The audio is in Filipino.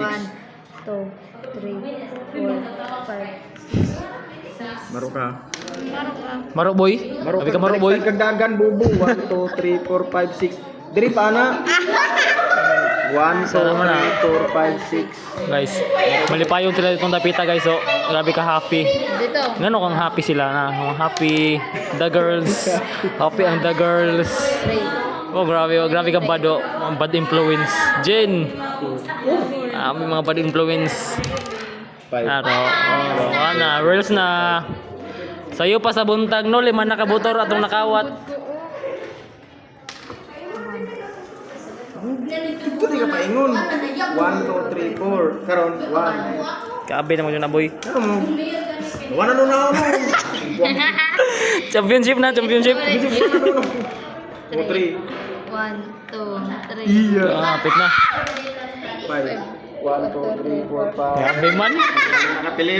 2, 3, 4, 5, 6. Maro ka. Maro boy. Abi ka maro boy. Kagdagan bubu. 1, 2, 3, 4, 5, 6. Diri pa na. 1, 2, 3, 4, 5, 6. Guys, malipayon sila itong dapita guys. So, grabe ka happy. Dito. Ngano kang happy sila na? Happy the girls. Happy ang the girls. 3. Oh, grabe ka bado. Ang bad influence. Jen. May mga bad influence. 5. Ano? Ana, reels na. Sayo pa sa buntag no, 5 na kabutor atong nakawat. Ito di ka paingon. 1, 2, 3, 4. Karon 1. Kaabe naman yun na boy. Ano mo? Wala na ako. Championship na, championship. 3. 1, 2, 3. Iya. Apit na. 5. 1, 2, 3, 4, 5. Grabe man. Nakapilir.